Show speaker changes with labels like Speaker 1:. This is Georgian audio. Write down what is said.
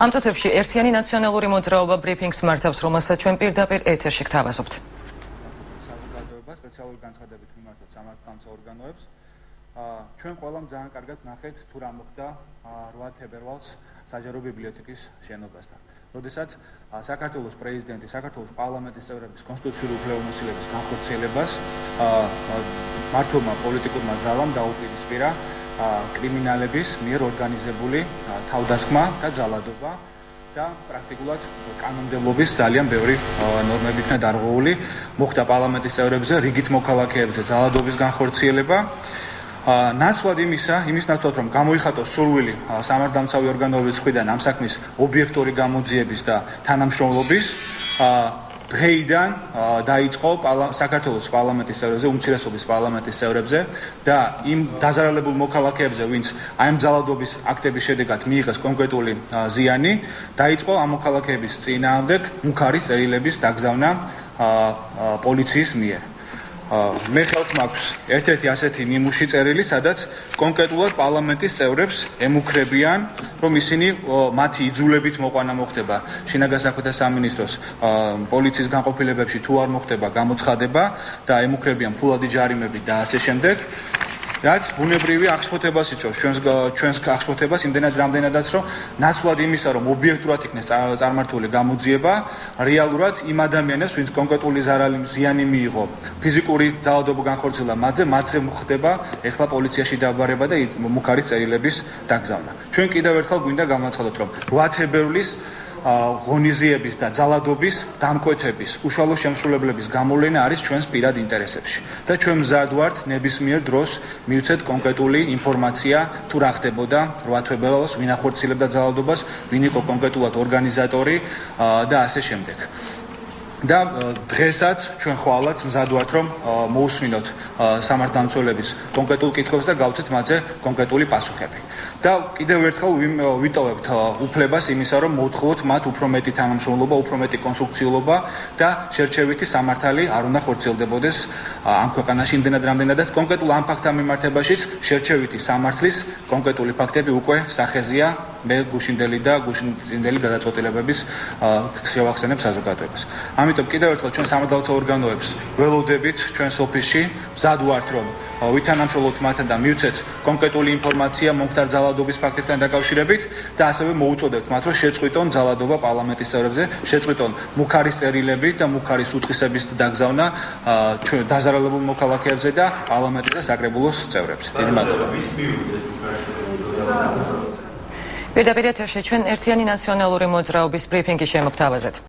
Speaker 1: ამ წუთებში ერთიანი ნაციონალური მოძრაობა ბრიფინგს მართავს, რომელსაც ჩვენ პირდაპირ ეთერში გთავაზობთ.
Speaker 2: სპეციალური განცხადებით მიმართოთ სამართალდამცავ ორგანოებს. ჩვენ ყველამ ძალიან კარგად ნახეთ თუ რა მოხდა 8 თებერვალს საჯარო ბიბლიოთეკის შენობასთან. როდესაც საქართველოს პრეზიდენტი საქართველოს პარლამენტის წევრების კონსტიტუციური უფლებამოსილების განხორციელებას მართლმა პოლიტიკურმა ძალამ დაუპირისპირა კრიმინალების მიერ ორგანიზებული თავდასხმა და ძალადობა და პრაქტიკულად კანონმდებლობის ძალიან ბევრი ნორმებითნა დარღვეული მოხდა პარლამენტის წევრებზე, რიგით მოქალაქეებზე ძალადობის განხორციელება. ნაცვლად იმის ნაცვლად რომ გამოიხატოს სურვილი სამართალდამცავი ორგანოების მხრიდან ამ საქმის ობიექტური გამოძიების და თანამშრომლობის დღეიდან დაიწყო საქართველოს პარლამენტის წევრებზე, უმცირესობის პარლამენტის წევრებზე და იმ დაზარალებულ მოქალაქეებზე, ვინც აი ამ ძალადობის აქტების შედეგად მიიღეს კონკრეტული ზიანი, დაიწყო ამ მოქალაქეების წინააღმდეგ მუქარის წერილების დაგზავნა პოლიციის მიერ. მე ხელთ მაქვს ერთ-ერთი ასეთი ნიმუში წერილი, სადაც კონკრეტულად პარლამენტის წევრებს ემუქრებიან, რომ ისინი მათი იძულებით მოყვანა მოხდება შინაგან საქმეთა სამინისტროს პოლიციის განყოფილებებში თუ არ მოხდება გამოცხადება და ემუქრებიან ფულადი ჯარიმები და ასე შემდეგ. რაც ბუნებრივი აღშფოთებას იწვევს ჩვენს აღშფოთებას იმდენად რამდენადაც რომ ნაცვლად იმისა რომ ობიექტურად იქნეს წარმართული გამოძიება რეალურად იმ ადამიანებს ვინც კონკრეტული ზიანი მიიღო ფიზიკური ძალადობა განხორციელა მათზე მოხდება ეხლა პოლიციაში დაბარება და მუქარის წერილების დაგზავნა. ჩვენ კიდევ ერთხელ გვინდა გამაცხადოთ რომ 8 თებერვლის ღონისძიების და ძალადობის დამკვეთების უშუალო შემსრულებლების გამოვლენა არის ჩვენს პირად ინტერესებში და ჩვენ მზად ვართ ნებისმიერ დროს მივცეთ კონკრეტული ინფორმაცია თუ რა ხდებოდა 8 თებერვალს, ვინ ახორციელებდა ძალადობას, ვინ იყო კონკრეტულად ორგანიზატორი და ასე შემდეგ. და დღესაც ჩვენ ხვალაც მზად ვართ რომ მოусმინოთ სამართალდამცველების კონკრეტულ კითხვებს და გავცეთ მათზე კონკრეტული პასუხები. და კიდევ ერთხელ ვიტოვებთ უფლებას იმისა, რომ მოვთხოვოთ მათ უფრო მეტი თანამშრომლობა, უფრო მეტი კონსტრუქციულობა და შერჩევითი სამართალი არ უნდა ხორციელდებოდეს ამ ქვეყანაში იმდენად რამდენადაც კონკრეტულ ამ ფაქტთან მიმართებაშიც შერჩევითი სამართლის კონკრეტული ფაქტები უკვე სახეზია მე გუშინდელი და გუშინდელი გადაწყვეტილებების შევახსენებ საზოგადოებას. ამიტომ კიდევ ერთხელ ჩვენ სამართალდამცავ ორგანოებს ველოდებით ჩვენს ოფისში, მზად ვართ რომ ვითანამშრომლოთ მათთან და მივცეთ კონკრეტული ინფორმაცია მომხდარ ძალადობის ფაქტებთან დაკავშირებით და ასევე მოუწოდებთ მათ რომ შეწყვიტონ ძალადობა პარლამენტის წევრებზე, შეწყვიტონ მუქარის წერილები და მუქარის უწყისების დაგზავნა დაზარალებულ მოქალაქეებზე და პარლამენტის და საკრებულოს წევრებზე. დიდი მადლობა.
Speaker 1: პირდაპირ ეთერში ჩვენ ერთიანი ნაციონალური მოძრაობის ბრიფინგი შემოგთავაზეთ.